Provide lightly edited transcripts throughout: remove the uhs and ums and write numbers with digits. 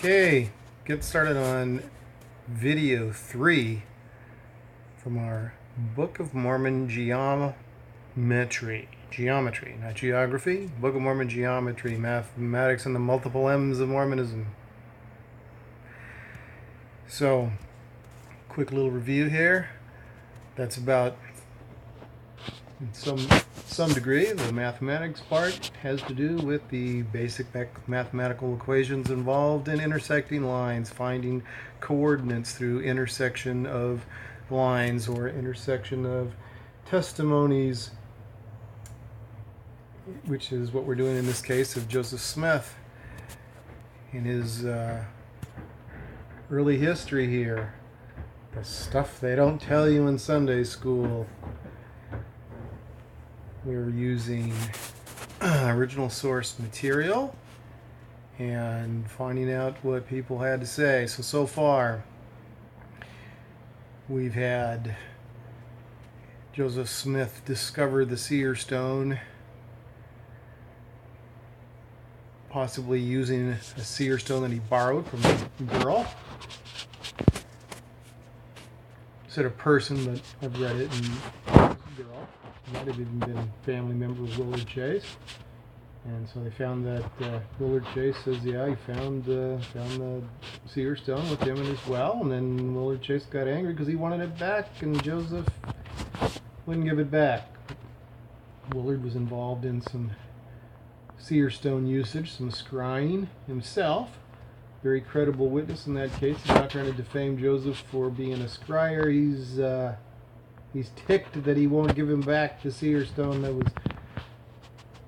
Okay, get started on video 3 from our Book of Mormon geometry. Geometry, not geography. Book of Mormon geometry, mathematics, and the multiple M's of Mormonism. So, quick little review here. That's about, in some degree, the mathematics part has to do with the basic mathematical equations involved in intersecting lines, finding coordinates through intersection of lines or intersection of testimonies, which is what we're doing in this case of Joseph Smith in his early history here. The stuff they don't tell you in Sunday school. We're using original source material and finding out what people had to say. So far, we've had Joseph Smith discover the Seer stone, possibly using a Seer stone that he borrowed from a girl. Said a person, but I've read it in girl. Might have even been a family member of Willard Chase. And so they found that Willard Chase says, yeah, he found the Seer stone with him in his well. And then Willard Chase got angry because he wanted it back, and Joseph wouldn't give it back. Willard was involved in some Seer stone usage, some scrying himself. Very credible witness in that case. He's not trying to defame Joseph for being a scryer. He's ticked that he won't give him back the Seer stone that was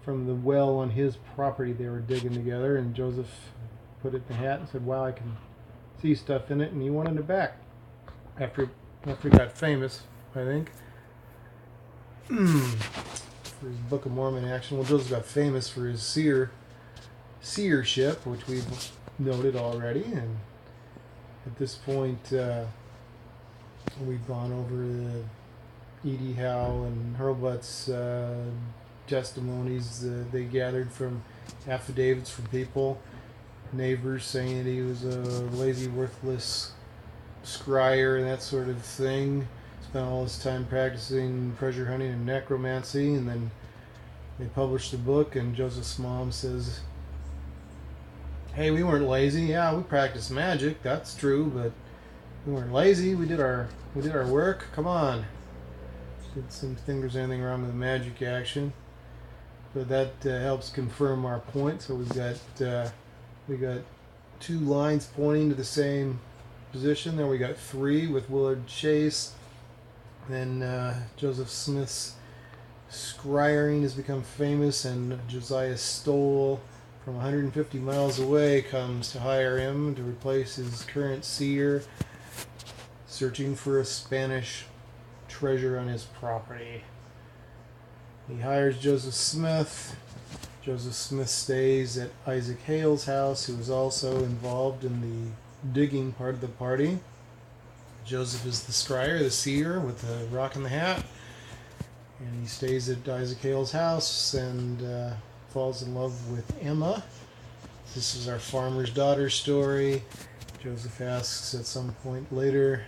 from the well on his property they were digging together, and Joseph put it in the hat and said, wow, I can see stuff in it, and he wanted it back after he got famous, I think, for his Book of Mormon action. Well, Joseph got famous for his seership, which we've noted already, and at this point we've gone over the E.D. Howe and Hurlbut's testimonies they gathered from affidavits from people, neighbors saying that he was a lazy, worthless scryer and that sort of thing. Spent all his time practicing treasure hunting and necromancy, and then they published the book, and Joseph's mom says, hey, we weren't lazy. Yeah, we practiced magic, that's true, but we weren't lazy. We did our work. Come on. Did some think there's anything wrong with the magic action, but that helps confirm our point. So we got 2 lines pointing to the same position. Then we got 3 with Willard Chase. Then Joseph Smith's scrying has become famous, and Josiah Stoll from 150 miles away comes to hire him to replace his current seer, searching for a Spanish treasure on his property. He hires Joseph Smith. Joseph Smith stays at Isaac Hale's house, who is also involved in the digging part of the party. Joseph is the scryer, the seer with the rock in the hat, and he stays at Isaac Hale's house and falls in love with Emma. This is our farmer's daughter story. Joseph asks at some point later,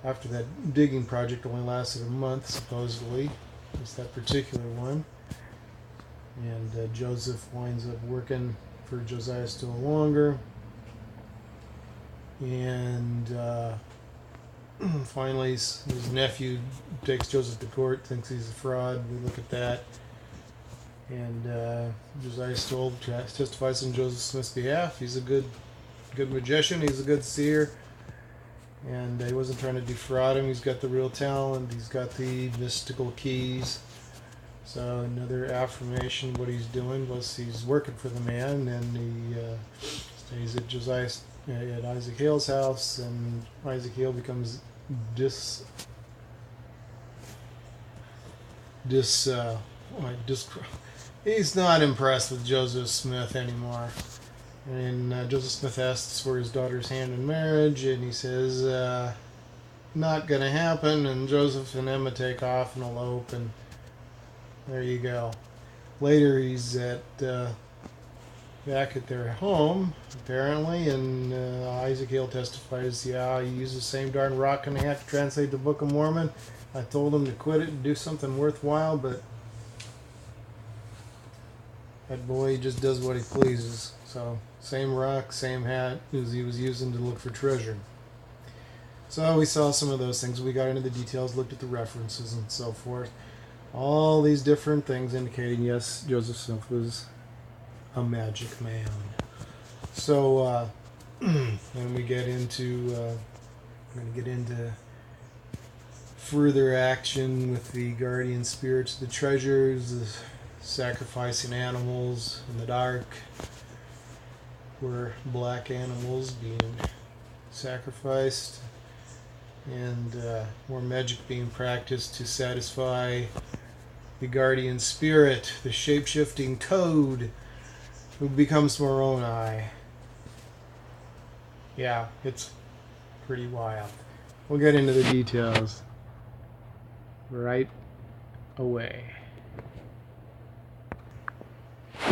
after that digging project only lasted a month, supposedly, just that particular one, and Joseph winds up working for Josiah still longer, and finally his nephew takes Joseph to court, thinks he's a fraud. We look at that, and Josiah Stoll testifies on Joseph Smith's behalf. He's a good magician. He's a good seer, and he wasn't trying to defraud him. He's got the real talent. He's got the mystical keys. So another affirmation of what he's doing was he's working for the man, and he stays at Isaac Hale's house, and Isaac Hale becomes he's not impressed with Joseph Smith anymore. And Joseph Smith asks for his daughter's hand in marriage, and he says, not gonna happen, and Joseph and Emma take off and elope, and there you go. Later he's at back at their home, apparently, and Isaac Hale testifies, yeah, he used the same darn rock and a hat to translate the Book of Mormon. I told him to quit it and do something worthwhile, but that boy just does what he pleases. So, same rock, same hat as he was using to look for treasure. So we saw some of those things. We got into the details, looked at the references and so forth. All these different things indicating, yes, Joseph Smith was a magic man. So, when we get into, we're going to get into further action with the guardian spirits, the treasures, the sacrificing animals in the dark, were black animals being sacrificed, and more magic being practiced to satisfy the guardian spirit, the shape-shifting toad who becomes Moroni. Yeah, it's pretty wild. We'll get into the details right away.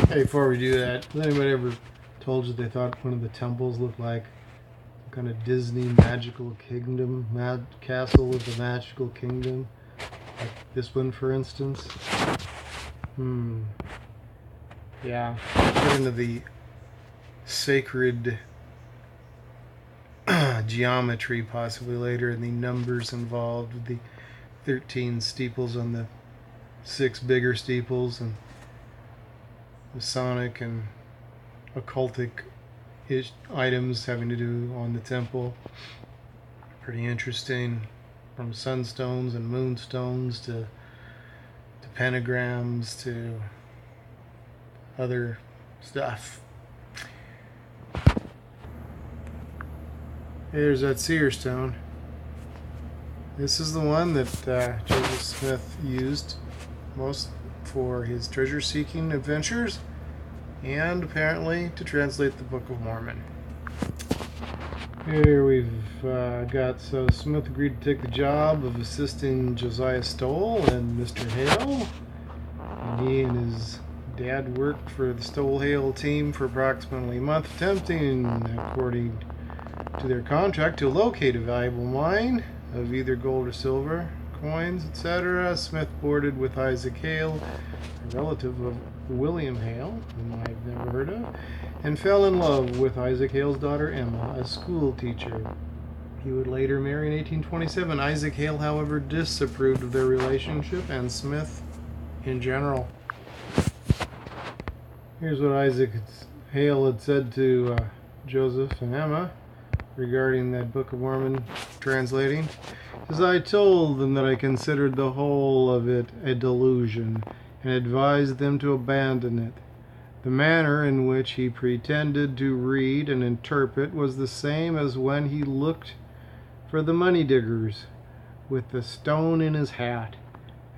Hey, before we do that, has anybody ever told you they thought one of the temples looked like some kind of Disney magical kingdom, castle with a magical kingdom? Like this one, for instance? Yeah, we'll get into the sacred geometry possibly later, and the numbers involved with the 13 steeples on the 6 bigger steeples, and Masonic and occultic items having to do on the temple. Pretty interesting, from sunstones and moonstones to pentagrams to other stuff. Here's that Seer stone. This is the one that Joseph Smith used most for his treasure-seeking adventures, and apparently to translate the Book of Mormon. Here we've got, so Smith agreed to take the job of assisting Josiah Stoll and Mr. Hale. And he and his dad worked for the Stoll-Hale team for approximately a month, attempting, according to their contract, to locate a valuable mine of either gold or silver, coins, etc. Smith boarded with Isaac Hale, a relative of William Hale, whom I've never heard of, and fell in love with Isaac Hale's daughter Emma, a school teacher. He would later marry in 1827. Isaac Hale, however, disapproved of their relationship and Smith in general. Here's what Isaac Hale had said to Joseph and Emma regarding that Book of Mormon translating. As I told them that I considered the whole of it a delusion, and advised them to abandon it. The manner in which he pretended to read and interpret was the same as when he looked for the money diggers, with the stone in his hat,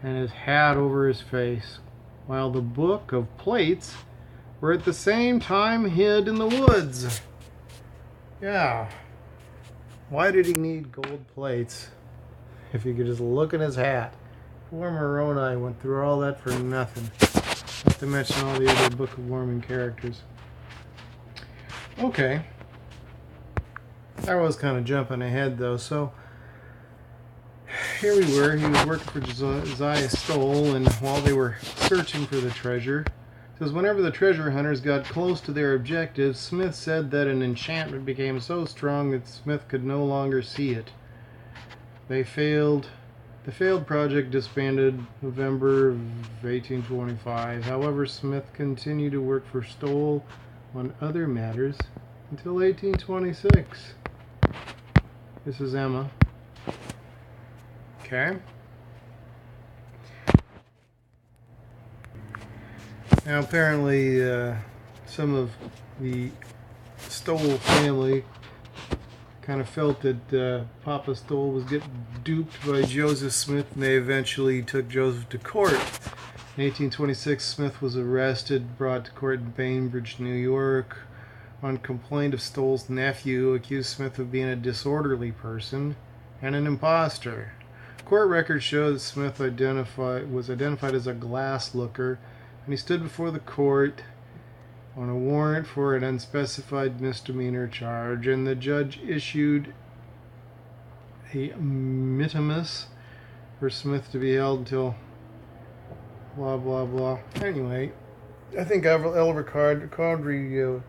and his hat over his face, while the book of plates were at the same time hid in the woods. Yeah. Why did he need gold plates if he could just look at his hat? Poor Moroni went through all that for nothing. Not to mention all the other Book of Mormon characters. Okay. I was kind of jumping ahead though, so here we were. He was working for Josiah Stoll, and while they were searching for the treasure, it says whenever the treasure hunters got close to their objective, Smith said that an enchantment became so strong that Smith could no longer see it. The failed project disbanded November of 1825. However, Smith continued to work for Stoll on other matters until 1826. This is Emma. Okay. Now, apparently, some of the Stoll family kind of felt that Papa Stoll was getting duped by Joseph Smith, and they eventually took Joseph to court. In 1826, Smith was arrested, brought to court in Bainbridge, New York, on complaint of Stoll's nephew, accused Smith of being a disorderly person and an imposter. Court records show that Smith was identified as a glass looker, and he stood before the court on a warrant for an unspecified misdemeanor charge, and the judge issued a mittimus for Smith to be held until blah blah blah. Anyway, I think Oliver Cowdery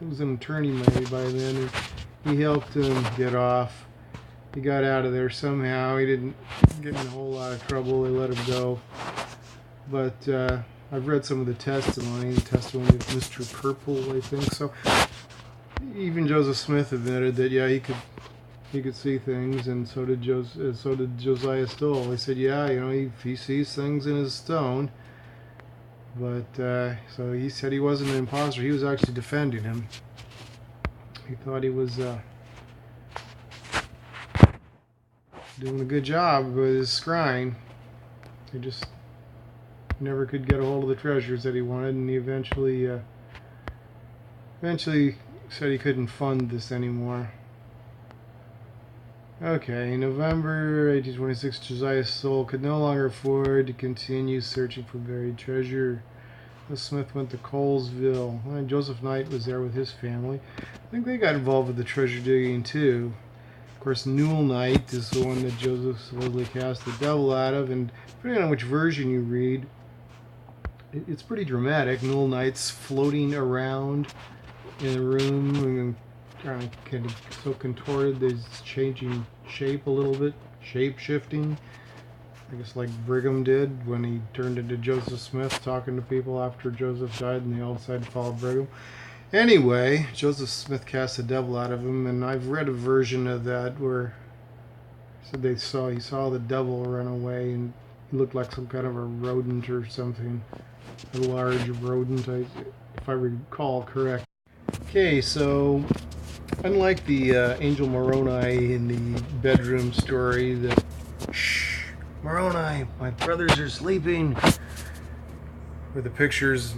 was an attorney maybe by then, and he helped him get off. He got out of there somehow. He didn't get in a whole lot of trouble. They let him go. But I've read some of the testimony of Mr. Purple, I think. So even Joseph Smith admitted that he could see things, and so did Josiah Stoll. They said, he sees things in his stone. But so he said he wasn't an imposter. He was actually defending him. He thought he was doing a good job with his scrying. He just never could get a hold of the treasures that he wanted, and he eventually said he couldn't fund this anymore. Okay, in November 1826, Josiah Stoll could no longer afford to continue searching for buried treasure. Smith went to Colesville. Joseph Knight was there with his family. I think they got involved with the treasure digging too. Of course, Newell Knight is the one that Joseph supposedly cast the devil out of, and depending on which version you read, it's pretty dramatic. Newell Knight's floating around in the room and kind of so contorted that he's changing shape a little bit, shape-shifting. I guess like Brigham did when he turned into Joseph Smith, talking to people after Joseph died and they all decided to follow Brigham. Anyway, Joseph Smith cast the devil out of him, and I've read a version of that where said he saw the devil run away, and he looked like some kind of a rodent or something, a large rodent, if I recall correct. Okay, so unlike the Angel Moroni in the bedroom story, that shh, Moroni, my brothers are sleeping, where the pictures,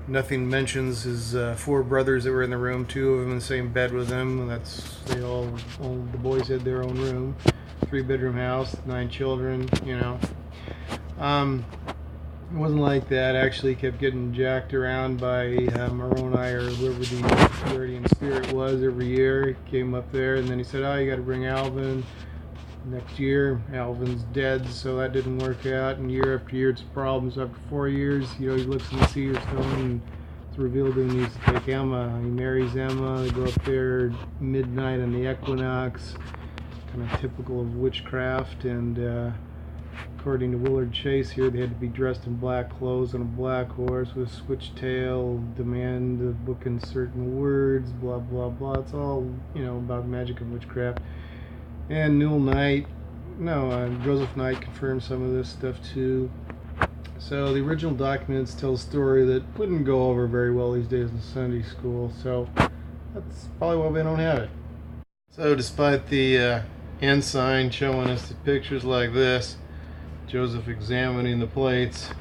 nothing mentions his 4 brothers that were in the room, 2 of them in the same bed with him. All the boys had their own room, 3-bedroom house, 9 children. It wasn't like that. Actually, kept getting jacked around by Moroni or whoever the guardian spirit was every year. He came up there, and then he said, you got to bring Alvin. Next year, Alvin's dead, so that didn't work out. And year after year, it's problems. After 4 years, he looks in the Seer stone, and it's revealed to him he needs to take Emma. He marries Emma. They go up there midnight on the Equinox, kind of typical of witchcraft. And according to Willard Chase here, they had to be dressed in black clothes on a black horse with a switch tail, demand the book in certain words, blah, blah, blah. It's all, about magic and witchcraft. And Joseph Knight confirmed some of this stuff too. So the original documents tell a story that wouldn't go over very well these days in Sunday school, so that's probably why we don't have it. So despite the ensign showing us the pictures like this, Joseph examining the plates,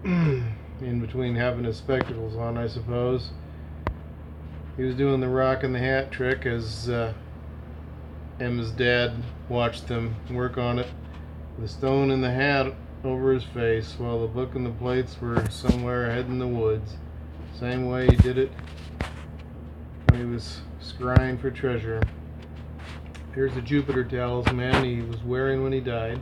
in between having his spectacles on, I suppose, he was doing the rock and the hat trick as Emma's dad watched them work on it, the stone and the hat over his face, while the book and the plates were somewhere ahead in the woods. Same way he did it when he was scrying for treasure. Here's the Jupiter talisman he was wearing when he died.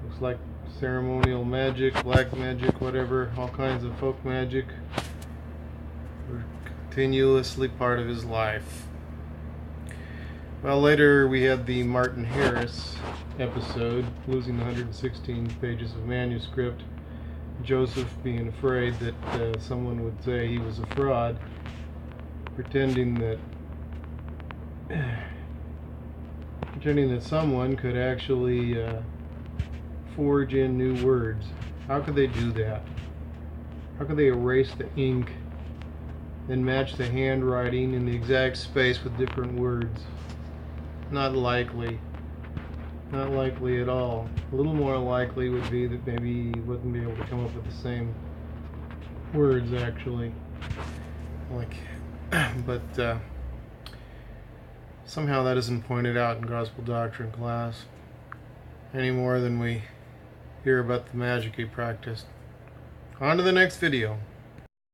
Looks like ceremonial magic, black magic, whatever, all kinds of folk magic were continuously part of his life. Well, later we had the Martin Harris episode, losing the 116 pages of manuscript. Joseph being afraid that someone would say he was a fraud, pretending that someone could actually forge in new words. How could they do that? How could they erase the ink and match the handwriting in the exact space with different words? Not likely. Not likely at all. A little more likely would be that maybe he wouldn't be able to come up with the same words, actually. But somehow that isn't pointed out in gospel doctrine class any more than we hear about the magic he practiced. On to the next video.